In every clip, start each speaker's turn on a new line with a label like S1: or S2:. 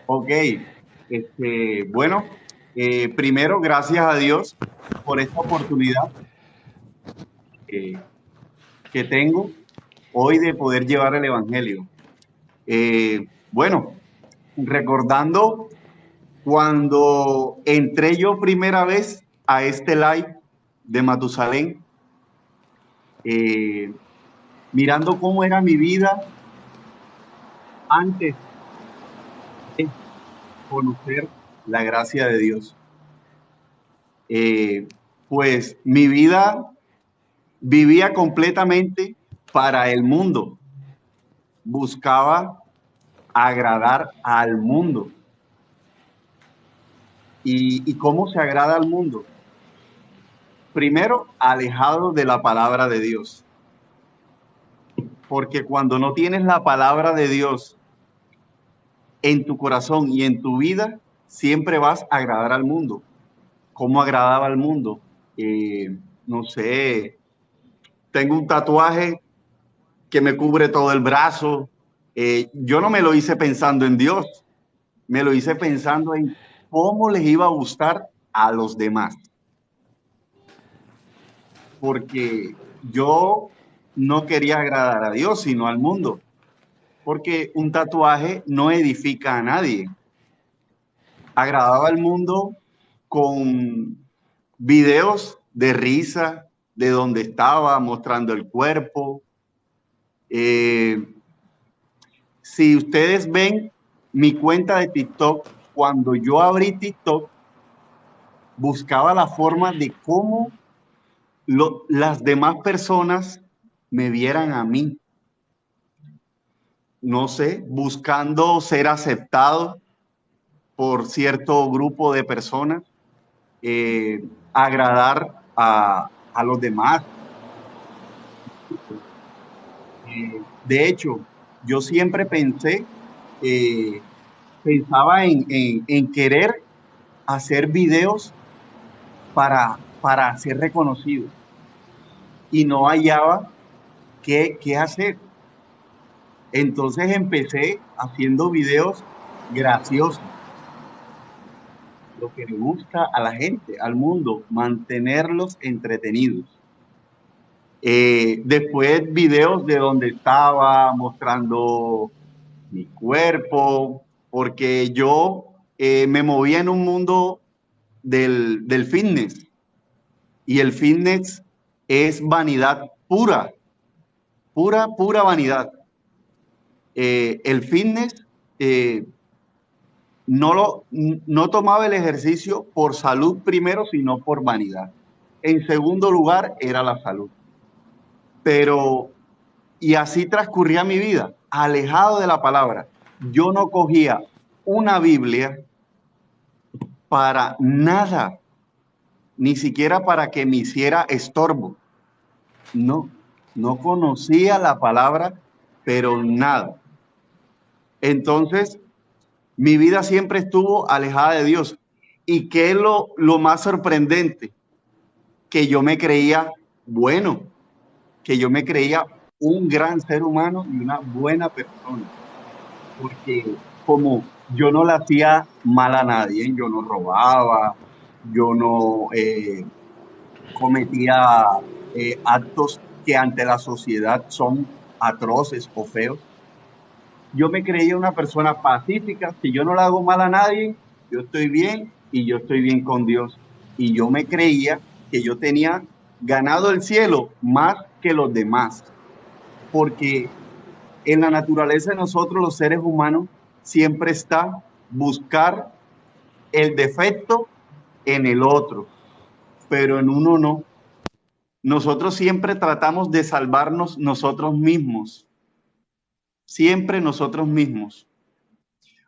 S1: Ok, bueno, primero gracias a Dios por esta oportunidad eh, que tengo hoy de poder llevar el Evangelio. Bueno, recordando cuando entré yo primera vez a este live de Matusalén, eh, mirando cómo era mi vida antes de conocer la gracia de Dios. Eh, pues mi vida vivía completamente para el mundo, buscaba agradar al mundo. ¿Y cómo se agrada al mundo? Primero, alejado de la palabra de Dios, porque cuando no tienes la palabra de Dios en tu corazón y en tu vida, siempre vas a agradar al mundo. ¿Cómo agradaba al mundo? No sé, tengo un tatuaje que me cubre todo el brazo. Yo no me lo hice pensando en Dios, me lo hice pensando en cómo les iba a gustar a los demás, porque yo no quería agradar a Dios, sino al mundo, porque un tatuaje no edifica a nadie. Agradaba al mundo con videos de risa, de donde estaba, mostrando el cuerpo. Eh, si ustedes ven mi cuenta de TikTok, cuando yo abrí TikTok, buscaba la forma de cómo las demás personas me vieran a mí, no sé, buscando ser aceptado por cierto grupo de personas, agradar a los demás. De hecho, yo siempre eh, pensaba en querer hacer videos para ser reconocido y no hallaba qué hacer. Entonces empecé haciendo videos graciosos, lo que le gusta a la gente, al mundo, mantenerlos entretenidos. Después videos de donde estaba mostrando mi cuerpo, porque yo me movía en un mundo del fitness y el fitness es vanidad pura, pura, pura vanidad. El fitness eh, no tomaba el ejercicio por salud primero, sino por vanidad. En segundo lugar era la salud. Pero, y así transcurría mi vida, alejado de la palabra. Yo no cogía una Biblia para nada, ni siquiera para que me hiciera estorbo. No, no conocía la palabra, pero nada. Entonces, mi vida siempre estuvo alejada de Dios. ¿Y qué es lo más sorprendente? Que yo me creía bueno, que yo me creía un gran ser humano y una buena persona, porque como yo no le hacía mal a nadie, yo no robaba, yo no cometía actos que ante la sociedad son atroces o feos. Yo me creía una persona pacífica, si yo no le hago mal a nadie, yo estoy bien y yo estoy bien con Dios. Y yo me creía que yo tenía ganado el cielo más que los demás, porque en la naturaleza de nosotros los seres humanos siempre está buscar el defecto en el otro, pero en uno no. Nosotros siempre tratamos de salvarnos nosotros mismos, siempre nosotros mismos.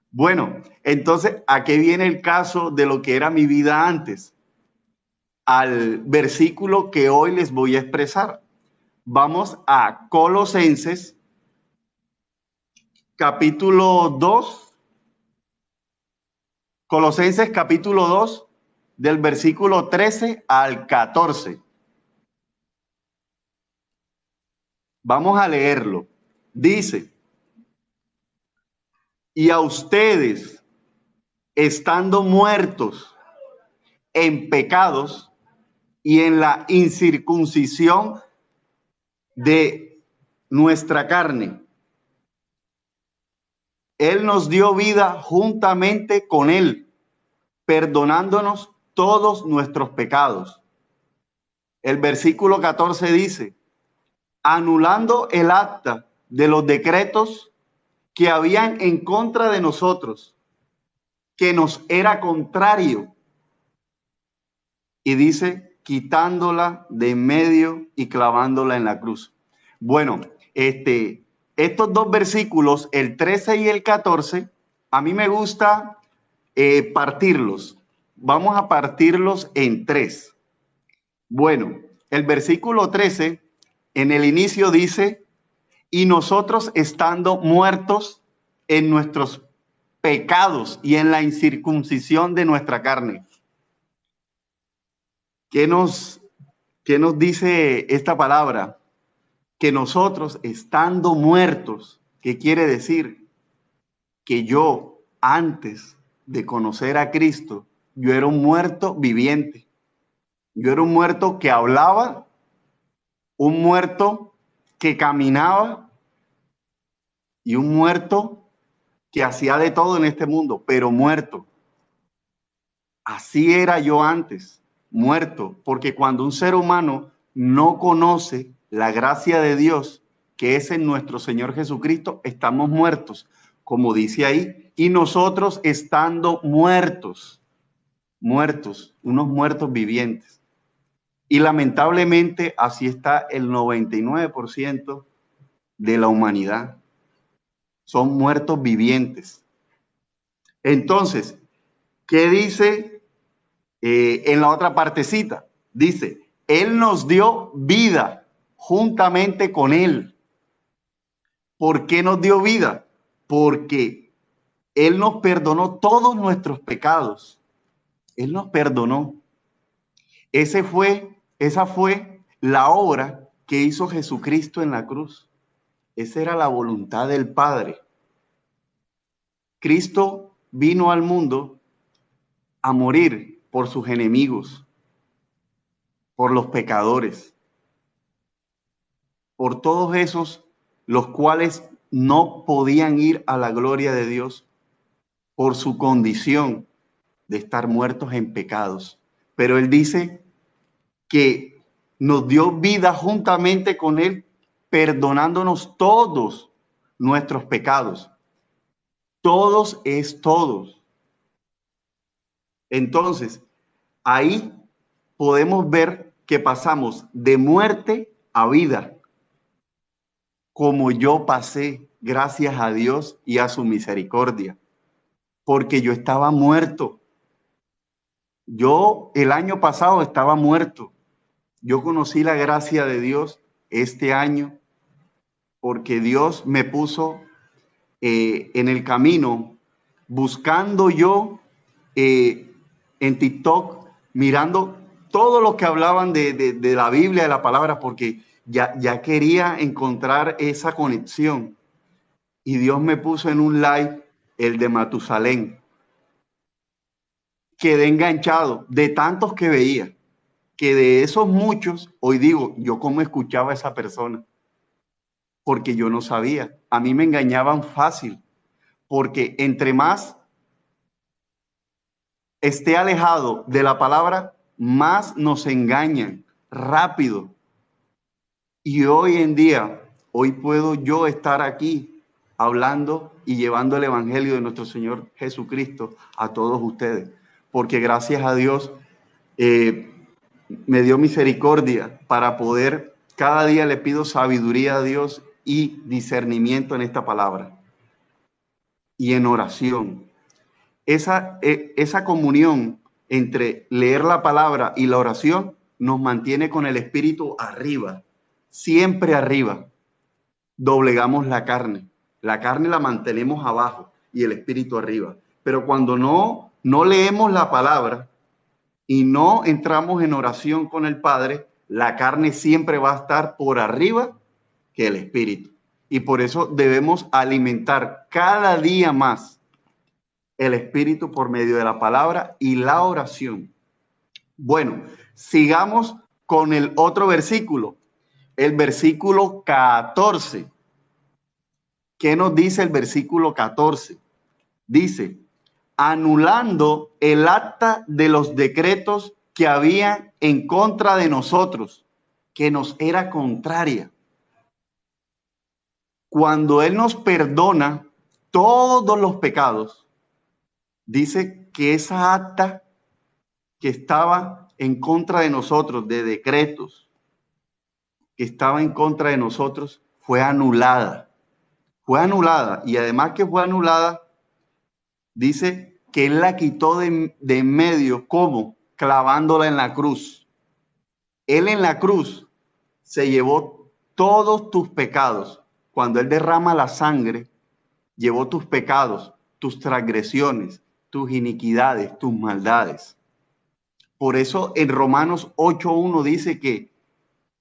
S1: Bueno, entonces, ¿a qué viene el caso de lo que era mi vida antes? Al versículo que hoy les voy a expresar. Vamos a Colosenses, capítulo 2, Colosenses capítulo 2, del versículo 13 al 14. Vamos a leerlo. Dice, y a ustedes, estando muertos en pecados y en la incircuncisión de nuestra carne. Él nos dio vida juntamente con Él, perdonándonos todos nuestros pecados. El versículo 14 dice, anulando el acta de los decretos que habían en contra de nosotros, que nos era contrario. Y dice, quitándola de en medio y clavándola en la cruz. Bueno, estos dos versículos, el 13 y el 14, a mí me gusta partirlos. Vamos a partirlos en tres. Bueno, el versículo 13, en el inicio dice, y nosotros estando muertos en nuestros pecados y en la incircuncisión de nuestra carne. ¿Qué nos dice esta palabra? Que nosotros estando muertos, ¿qué quiere decir? Que yo, antes de conocer a Cristo, yo era un muerto viviente. Yo era un muerto que hablaba, un muerto que caminaba y un muerto que hacía de todo en este mundo, pero muerto. Así era yo antes, muerto, porque cuando un ser humano no conoce la gracia de Dios, que es en nuestro Señor Jesucristo, estamos muertos, como dice ahí, y nosotros estando muertos, unos muertos vivientes. Y lamentablemente así está el 99% de la humanidad. Son muertos vivientes. Entonces, ¿qué dice en la otra partecita? Dice, Él nos dio vida juntamente con Él. ¿Por qué nos dio vida? Porque Él nos perdonó todos nuestros pecados. Él nos perdonó. Esa fue la obra que hizo Jesucristo en la cruz. Esa era la voluntad del Padre. Cristo vino al mundo a morir por sus enemigos, por los pecadores, por todos esos los cuales no podían ir a la gloria de Dios por su condición de estar muertos en pecados. Pero Él dice que nos dio vida juntamente con Él, perdonándonos todos nuestros pecados. Todos es todos. Entonces, ahí podemos ver que pasamos de muerte a vida, como yo pasé, gracias a Dios y a su misericordia, porque yo estaba muerto. Yo el año pasado estaba muerto. Yo conocí la gracia de Dios este año, porque Dios me puso en el camino, buscando yo en TikTok, mirando todo lo que hablaban de la Biblia, de la palabra, porque ya quería encontrar esa conexión. Y Dios me puso en un live el de Matusalén. Quedé enganchado de tantos que veía, que de esos muchos, hoy digo, yo cómo escuchaba a esa persona, porque yo no sabía. A mí me engañaban fácil, porque entre más esté alejado de la palabra, más nos engañan rápido. Y hoy en día, hoy puedo yo estar aquí hablando y llevando el evangelio de nuestro Señor Jesucristo a todos ustedes, porque gracias a Dios me dio misericordia para poder, cada día le pido sabiduría a Dios y discernimiento en esta palabra y en oración. Esa comunión entre leer la palabra y la oración nos mantiene con el espíritu arriba, siempre arriba. Doblegamos la carne la mantenemos abajo y el espíritu arriba. Pero cuando no leemos la palabra y no entramos en oración con el Padre, la carne siempre va a estar por arriba que el espíritu. Y por eso debemos alimentar cada día más el Espíritu por medio de la palabra y la oración. Bueno, sigamos con el otro versículo, el versículo 14. ¿Qué nos dice el versículo 14? Dice, anulando el acta de los decretos que había en contra de nosotros, que nos era contraria. Cuando Él nos perdona todos los pecados, dice que esa acta que estaba en contra de nosotros, de decretos, que estaba en contra de nosotros, fue anulada. Fue anulada. Y además que fue anulada, dice que Él la quitó de en medio. ¿Cómo? Clavándola en la cruz. Él en la cruz se llevó todos tus pecados. Cuando Él derrama la sangre, llevó tus pecados, tus transgresiones, tus iniquidades, tus maldades. Por eso en Romanos 8:1 dice que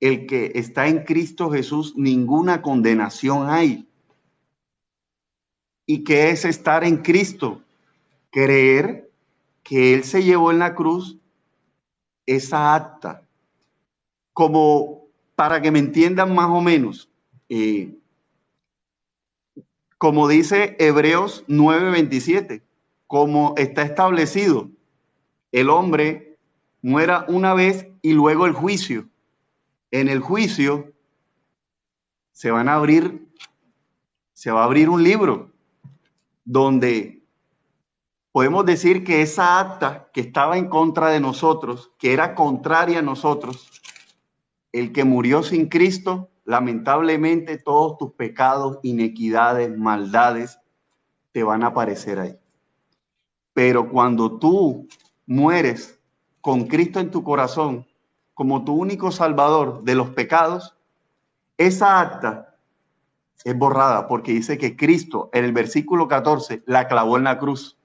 S1: el que está en Cristo Jesús, ninguna condenación hay. ¿Y qué es estar en Cristo? Creer que Él se llevó en la cruz esa acta. Como para que me entiendan más o menos, como dice Hebreos 9:27, como está establecido, el hombre muera una vez y luego el juicio. En el juicio se va a abrir un libro donde podemos decir que esa acta que estaba en contra de nosotros, que era contraria a nosotros, el que murió sin Cristo, lamentablemente todos tus pecados, inequidades, maldades te van a aparecer ahí. Pero cuando tú mueres con Cristo en tu corazón, como tu único salvador de los pecados, esa acta es borrada porque dice que Cristo, en el versículo 14, la clavó en la cruz.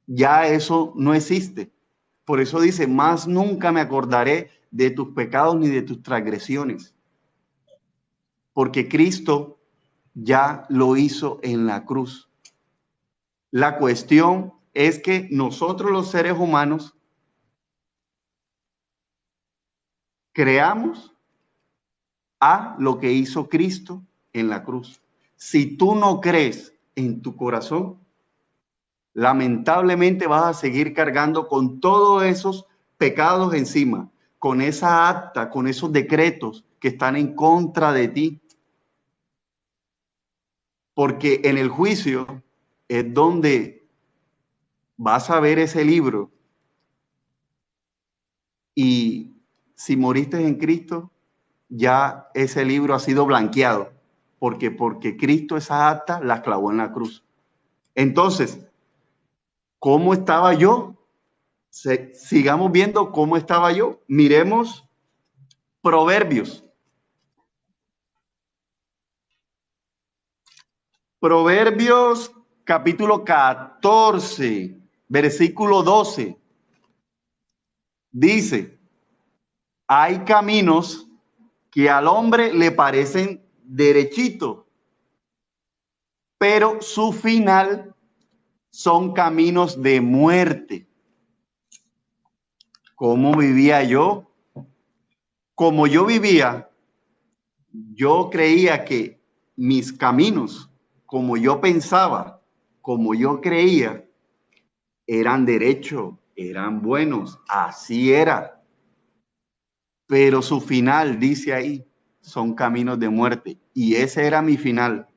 S1: Ya eso no existe. Por eso dice, más nunca me acordaré de tus pecados ni de tus transgresiones. Porque Cristo ya lo hizo en la cruz. La cuestión es que nosotros los seres humanos creamos a lo que hizo Cristo en la cruz. Si tú no crees en tu corazón, lamentablemente vas a seguir cargando con todos esos pecados encima, con esa acta, con esos decretos que están en contra de ti. Porque en el juicio es donde vas a ver ese libro y si moriste en Cristo, ya ese libro ha sido blanqueado. Porque Cristo esa acta la clavó en la cruz. Entonces, ¿cómo estaba yo? Sigamos viendo cómo estaba yo. Miremos Proverbios. Proverbios capítulo 14, versículo 12. Dice, hay caminos que al hombre le parecen derechitos, pero su final son caminos de muerte. ¿Cómo vivía yo? Como yo vivía, yo creía que mis caminos, como yo pensaba, como yo creía, eran derechos, eran buenos, así era. Pero su final, dice ahí, son caminos de muerte. Y ese era mi final.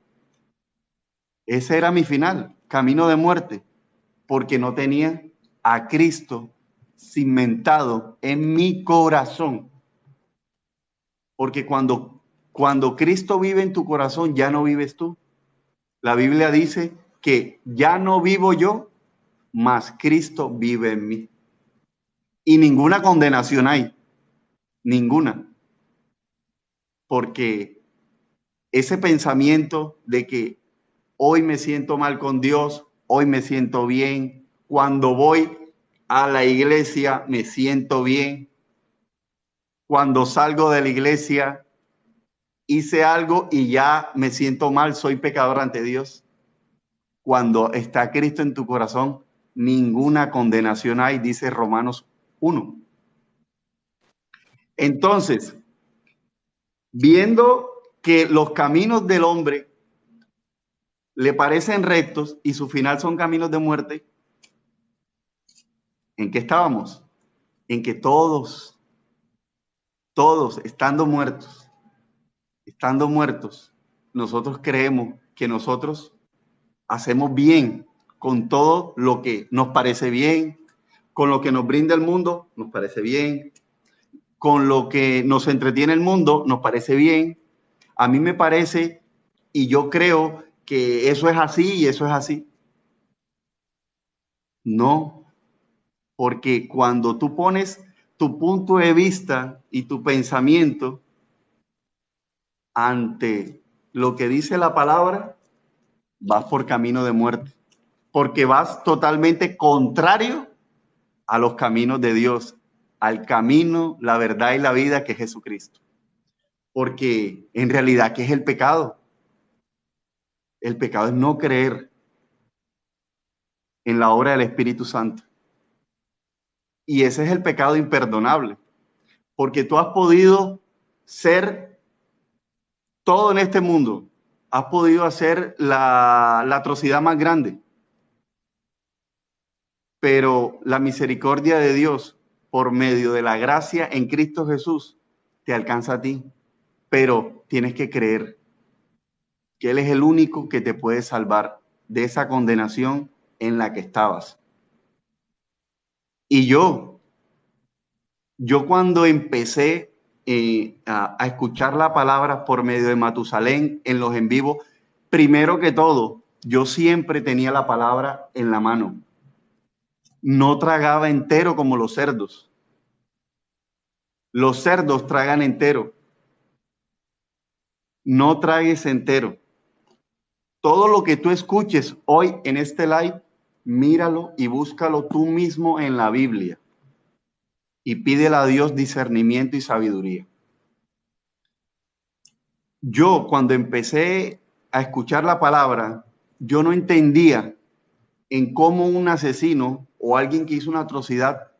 S1: Ese era mi final, camino de muerte, porque no tenía a Cristo cimentado en mi corazón. Porque cuando Cristo vive en tu corazón, ya no vives tú. La Biblia dice que ya no vivo yo, mas Cristo vive en mí. Y ninguna condenación hay, ninguna. Porque ese pensamiento de que hoy me siento mal con Dios, hoy me siento bien, cuando voy a la iglesia me siento bien, cuando salgo de la iglesia hice algo y ya me siento mal, soy pecador ante Dios. Cuando está Cristo en tu corazón, ninguna condenación hay, dice Romanos 1. Entonces, viendo que los caminos del hombre le parecen rectos y su final son caminos de muerte, ¿en qué estábamos? En que todos, estando muertos, nosotros creemos que nosotros hacemos bien con todo lo que nos parece bien, con lo que nos brinda el mundo, nos parece bien, con lo que nos entretiene el mundo, nos parece bien. A mí me parece y yo creo que eso es así y eso es así. No, porque cuando tú pones tu punto de vista y tu pensamiento ante lo que dice la palabra, vas por camino de muerte, porque vas totalmente contrario a los caminos de Dios, al camino, la verdad y la vida que es Jesucristo. Porque en realidad, ¿qué es el pecado? El pecado es no creer en la obra del Espíritu Santo. Y ese es el pecado imperdonable, porque tú has podido ser todo en este mundo, has podido hacer la atrocidad más grande, pero la misericordia de Dios por medio de la gracia en Cristo Jesús te alcanza a ti, pero tienes que creer que Él es el único que te puede salvar de esa condenación en la que estabas. Y yo cuando empecé a escuchar la palabra por medio de Matusalén en los en vivo, primero que todo, yo siempre tenía la palabra en la mano. No tragaba entero como los cerdos. Los cerdos tragan entero. No tragues entero. Todo lo que tú escuches hoy en este live, míralo y búscalo tú mismo en la Biblia. Y pídele a Dios discernimiento y sabiduría. Yo cuando empecé a escuchar la palabra, yo no entendía en cómo un asesino o alguien que hizo una atrocidad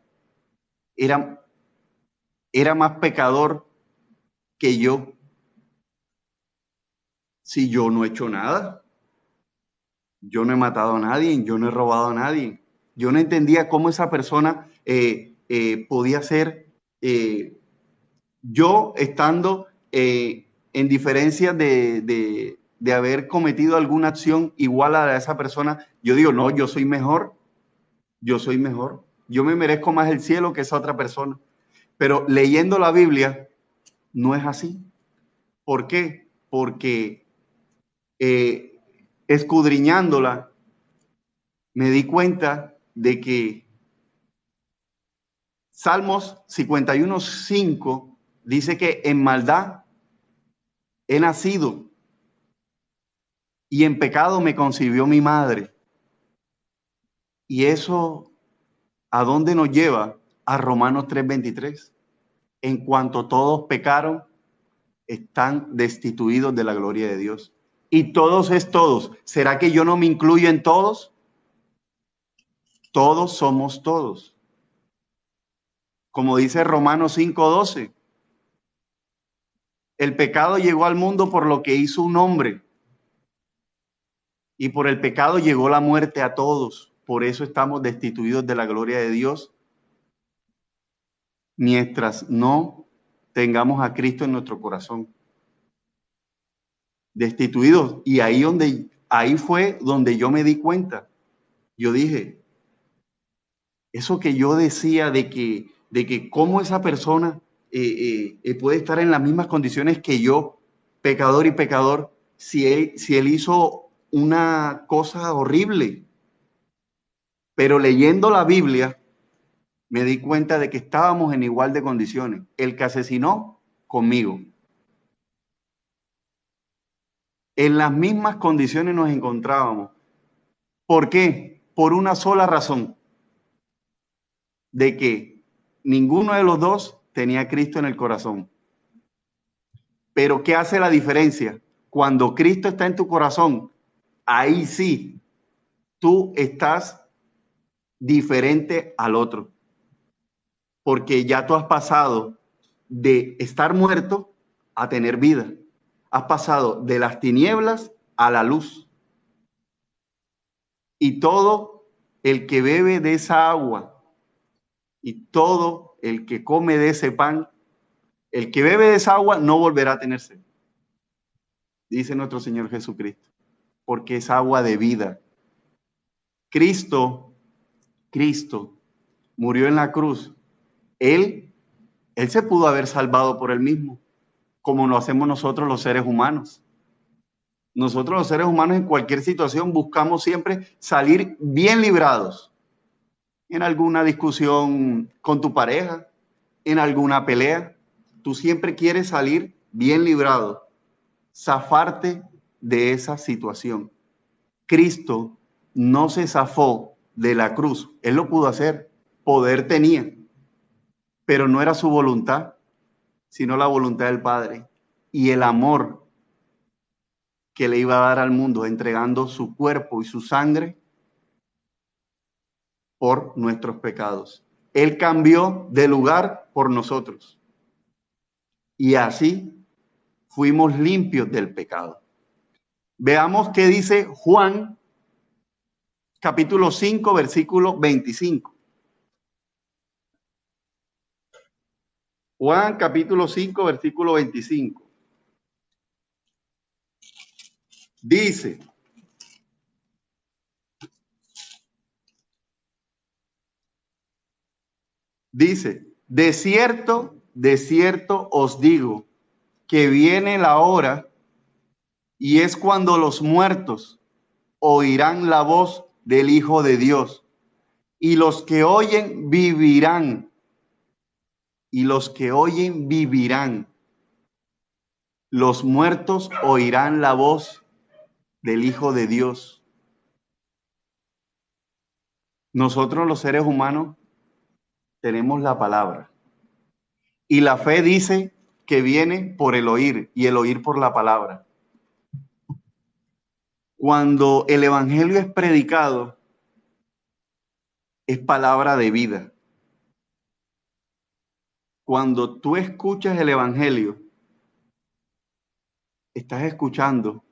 S1: era, era más pecador que yo, si yo no he hecho nada. Yo no he matado a nadie, yo no he robado a nadie. Yo no entendía cómo esa persona podía ser, yo estando en diferencia de haber cometido alguna acción igual a la de esa persona, yo digo, no, yo soy mejor, yo me merezco más el cielo que esa otra persona. Pero leyendo la Biblia, no es así. ¿Por qué? Porque escudriñándola, me di cuenta de que Salmos 51:5 dice que en maldad he nacido y en pecado me concibió mi madre. Y eso, ¿a dónde nos lleva? A Romanos 3:23. En cuanto todos pecaron, están destituidos de la gloria de Dios. Y todos es todos. ¿Será que yo no me incluyo en todos? Todos somos todos. Como dice Romanos 5:12, el pecado llegó al mundo por lo que hizo un hombre. Y por el pecado llegó la muerte a todos. Por eso estamos destituidos de la gloria de Dios mientras no tengamos a Cristo en nuestro corazón. Destituidos. Y ahí fue donde yo me di cuenta. Yo dije, eso que yo decía de que cómo esa persona puede estar en las mismas condiciones que yo, pecador y pecador, si él hizo una cosa horrible. Pero leyendo la Biblia, me di cuenta de que estábamos en igual de condiciones. El que asesinó conmigo. En las mismas condiciones nos encontrábamos. ¿Por qué? Por una sola razón. De que ninguno de los dos tenía a Cristo en el corazón. Pero ¿qué hace la diferencia? Cuando Cristo está en tu corazón, ahí sí tú estás diferente al otro, porque ya tú has pasado de estar muerto a tener vida. Has pasado de las tinieblas a la luz. Y todo el que bebe de esa agua y todo el que come de ese pan, el que bebe de esa agua no volverá a tener sed, dice nuestro Señor Jesucristo, porque es agua de vida. Cristo, Cristo murió en la cruz. Él, él se pudo haber salvado por él mismo, como lo hacemos nosotros los seres humanos. Nosotros los seres humanos en cualquier situación buscamos siempre salir bien librados. En alguna discusión con tu pareja, en alguna pelea, tú siempre quieres salir bien librado, zafarte de esa situación. Cristo no se zafó de la cruz. Él lo pudo hacer, poder tenía, pero no era su voluntad, sino la voluntad del Padre. Y el amor que le iba a dar al mundo, entregando su cuerpo y su sangre por nuestros pecados. Él cambió de lugar por nosotros. Y así fuimos limpios del pecado. Veamos qué dice Juan, capítulo 5, versículo 25. Juan, capítulo 5, versículo 25. Dice, de cierto os digo, que viene la hora y es cuando los muertos oirán la voz del Hijo de Dios, y los que oyen vivirán, y los que oyen vivirán. Los muertos oirán la voz del Hijo de Dios. Nosotros los seres humanos tenemos la palabra, y la fe dice que viene por el oír, y el oír por la palabra. Cuando el evangelio es predicado, es palabra de vida. Cuando tú escuchas el evangelio, estás escuchando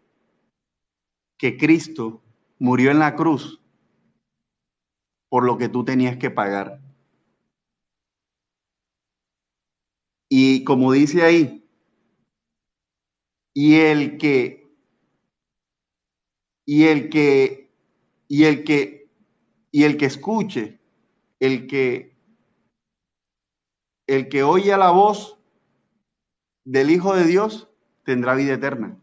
S1: que Cristo murió en la cruz por lo que tú tenías que pagar. Y como dice ahí, y el que, y el que, y el que, y el que escuche, el que, el que oye la voz del Hijo de Dios tendrá vida eterna.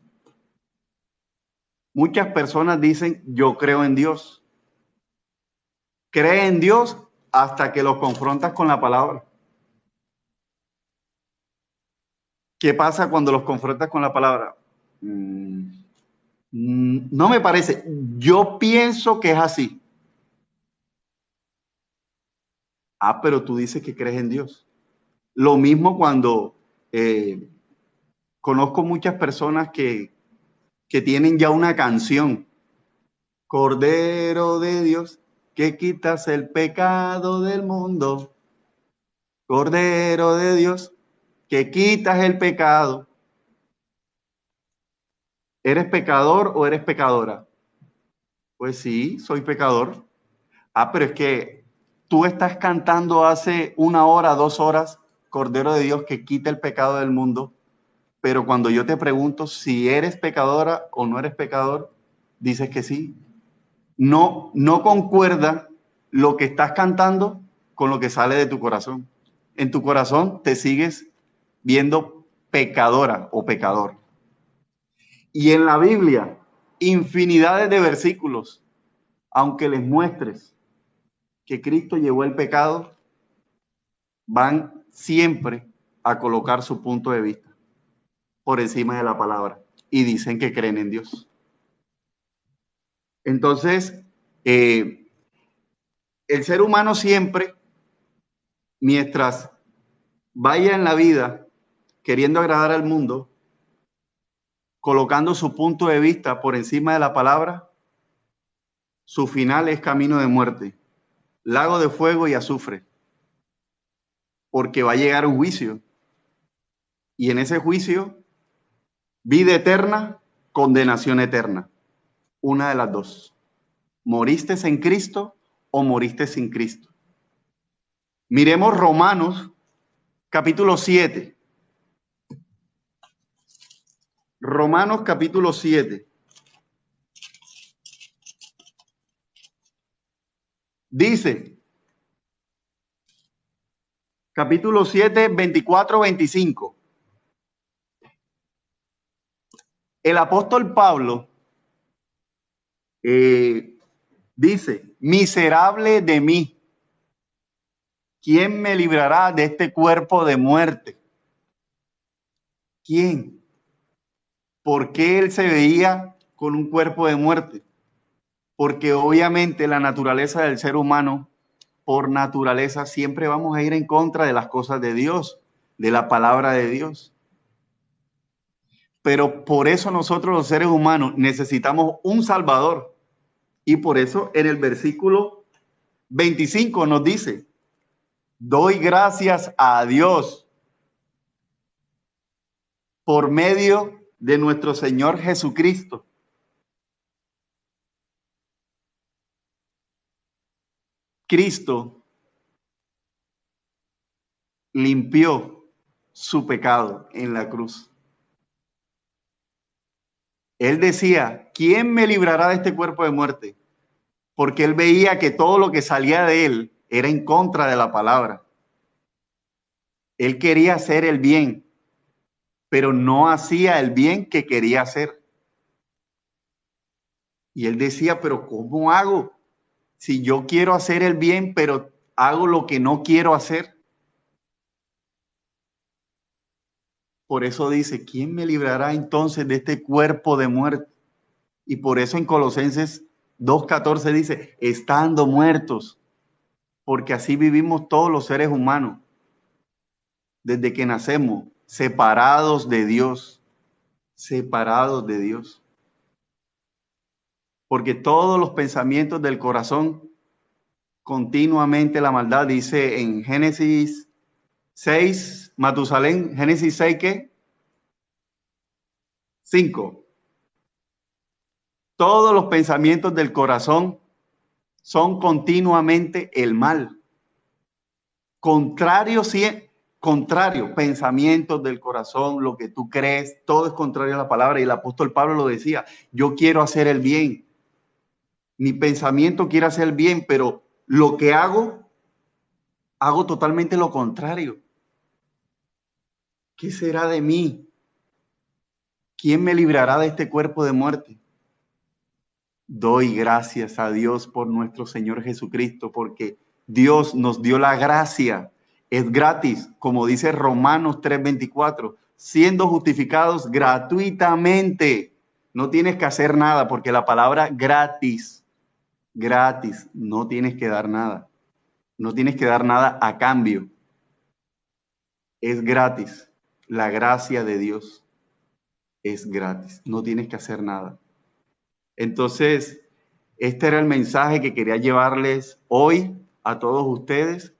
S1: Muchas personas dicen, yo creo en Dios. Cree en Dios hasta que los confrontas con la palabra. ¿Qué pasa cuando los confrontas con la palabra? No me parece. Yo pienso que es así. Ah, pero tú dices que crees en Dios. Lo mismo cuando conozco muchas personas que tienen ya una canción. Cordero de Dios, que quitas el pecado del mundo. Cordero de Dios, que quitas el pecado. ¿Eres pecador o eres pecadora? Pues sí, soy pecador. Ah, pero es que tú estás cantando hace 1 hora, 2 horas, Cordero de Dios que quita el pecado del mundo, pero cuando yo te pregunto si eres pecadora o no eres pecador, dices que sí. No, no concuerda lo que estás cantando con lo que sale de tu corazón. En tu corazón te sigues viendo pecadora o pecador. Y en la Biblia, infinidades de versículos, aunque les muestres que Cristo llevó el pecado, van siempre a colocar su punto de vista por encima de la palabra y dicen que creen en Dios. Entonces, el ser humano siempre, mientras vaya en la vida queriendo agradar al mundo, colocando su punto de vista por encima de la palabra, Su final es camino de muerte, lago de fuego y azufre, porque va a llegar un juicio. Y en ese juicio, vida eterna, condenación eterna. Una de las dos. ¿Moriste en Cristo o moriste sin Cristo? Miremos Romanos capítulo 7. Romanos capítulo 7. Dice, capítulo 7, 24-25. El apóstol Pablo dice, miserable de mí, ¿quién me librará de este cuerpo de muerte? ¿Quién? ¿Por qué él se veía con un cuerpo de muerte? Porque obviamente la naturaleza del ser humano, por naturaleza, siempre vamos a ir en contra de las cosas de Dios, de la palabra de Dios. Pero por eso nosotros los seres humanos necesitamos un Salvador. Y por eso en el versículo 25 nos dice, doy gracias a Dios por medio de nuestro Señor Jesucristo. Cristo limpió su pecado en la cruz. Él decía, ¿quién me librará de este cuerpo de muerte? Porque él veía que todo lo que salía de él era en contra de la palabra. Él quería hacer el bien, pero no hacía el bien que quería hacer. Y él decía, pero ¿cómo hago? Si yo quiero hacer el bien, pero hago lo que no quiero hacer. Por eso dice, ¿quién me librará entonces de este cuerpo de muerte? Y por eso en Colosenses 2:14 dice, estando muertos, porque así vivimos todos los seres humanos, desde que nacemos, separados de Dios, separados de Dios. Porque todos los pensamientos del corazón, continuamente la maldad, dice en Génesis 6, Matusalén, Génesis 6, ¿qué? 5. Todos los pensamientos del corazón son continuamente el mal. Contrario, pensamientos del corazón, lo que tú crees, todo es contrario a la palabra. Y el apóstol Pablo lo decía, yo quiero hacer el bien. Mi pensamiento quiere hacer el bien, pero lo que hago totalmente lo contrario. ¿Qué será de mí? ¿Quién me librará de este cuerpo de muerte? Doy gracias a Dios por nuestro Señor Jesucristo, porque Dios nos dio la gracia. Es gratis, como dice Romanos 3:24, siendo justificados gratuitamente. No tienes que hacer nada, porque la palabra gratis, gratis, no tienes que dar nada. No tienes que dar nada a cambio. Es gratis. La gracia de Dios es gratis. No tienes que hacer nada. Entonces, este era el mensaje que quería llevarles hoy a todos ustedes.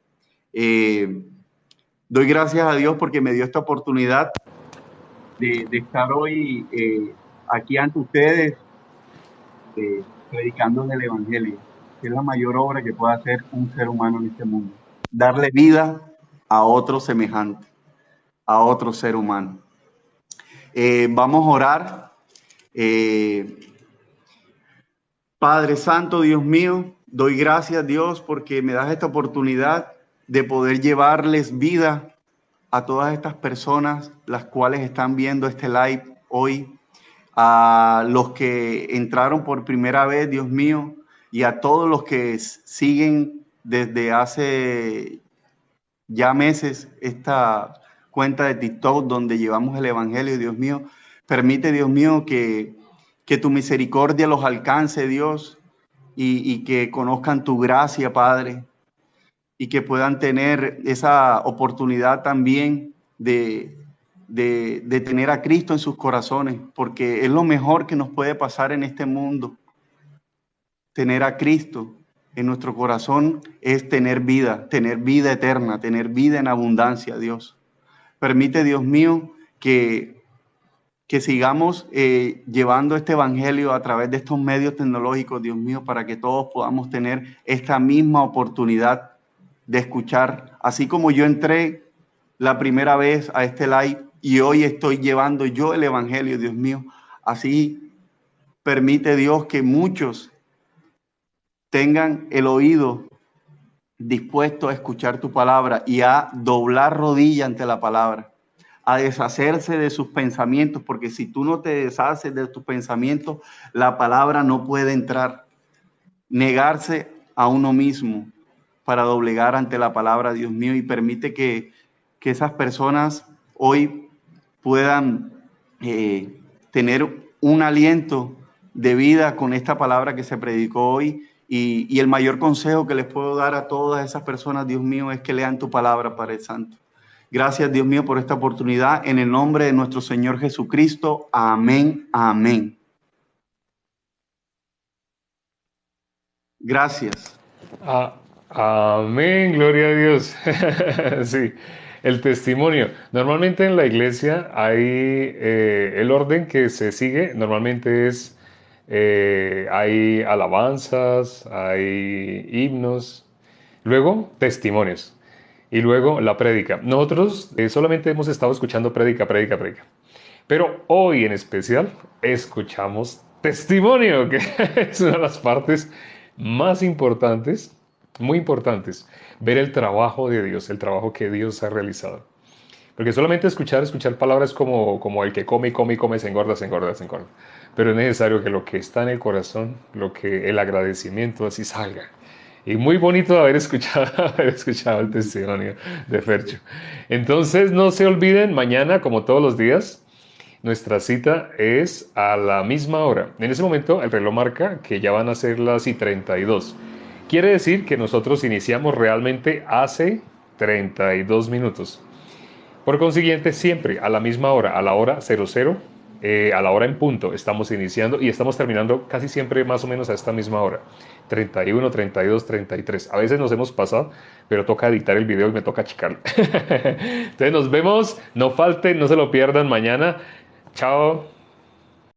S1: Doy gracias a Dios porque me dio esta oportunidad de estar hoy aquí ante ustedes predicando el Evangelio, que es la mayor obra que puede hacer un ser humano en este mundo. Darle vida a otro semejante, a otro ser humano. Vamos a orar. Padre Santo, Dios mío, doy gracias, Dios, porque me das esta oportunidad de poder llevarles vida a todas estas personas, las cuales están viendo este live hoy, a los que entraron por primera vez, Dios mío, y a todos los que siguen desde hace ya meses esta cuenta de TikTok donde llevamos el Evangelio, Dios mío. Permite, Dios mío, que tu misericordia los alcance, Dios, y que conozcan tu gracia, Padre, y que puedan tener esa oportunidad también de tener a Cristo en sus corazones, porque es lo mejor que nos puede pasar en este mundo, tener a Cristo en nuestro corazón es tener vida eterna, tener vida en abundancia, Dios. Permite, Dios mío, que sigamos llevando este evangelio a través de estos medios tecnológicos, Dios mío, para que todos podamos tener esta misma oportunidad de escuchar. Así como yo entré la primera vez a este live y hoy estoy llevando yo el evangelio, Dios mío, así permite, Dios, que muchos tengan el oído dispuesto a escuchar tu palabra y a doblar rodilla ante la palabra, a deshacerse de sus pensamientos, porque si tú no te deshaces de tus pensamientos, la palabra no puede entrar. Negarse a uno mismo para doblegar ante la palabra, Dios mío, y permite que esas personas hoy puedan tener un aliento de vida con esta palabra que se predicó hoy. Y el mayor consejo que les puedo dar a todas esas personas, Dios mío, es que lean tu palabra, Padre Santo. Gracias, Dios mío, por esta oportunidad. En el nombre de nuestro Señor Jesucristo. Amén, amén. Gracias.
S2: Amén, gloria a Dios. Sí, el testimonio. Normalmente en la iglesia hay el orden que se sigue, normalmente es, hay alabanzas, hay himnos, luego testimonios y luego la prédica. Nosotros solamente hemos estado escuchando prédica, prédica, prédica. Pero hoy en especial escuchamos testimonio, que es una de las partes más importantes, muy importantes, ver el trabajo de Dios, el trabajo que Dios ha realizado. Porque solamente escuchar palabras como el que come y come y come, se engorda, se engorda, se engorda. Pero es necesario que lo que está en el corazón, el agradecimiento así salga. Y muy bonito haber escuchado el testimonio de Fercho. Entonces no se olviden, mañana, como todos los días, nuestra cita es a la misma hora. En ese momento el reloj marca que ya van a ser las y 32. Quiere decir que nosotros iniciamos realmente hace 32 minutos. Por consiguiente, siempre a la misma hora, a la hora 00, a la hora en punto, estamos iniciando y estamos terminando casi siempre más o menos a esta misma hora. 31, 32, 33. A veces nos hemos pasado, pero toca editar el video y me toca achicarlo. Entonces nos vemos, no falten, no se lo pierdan mañana. Chao.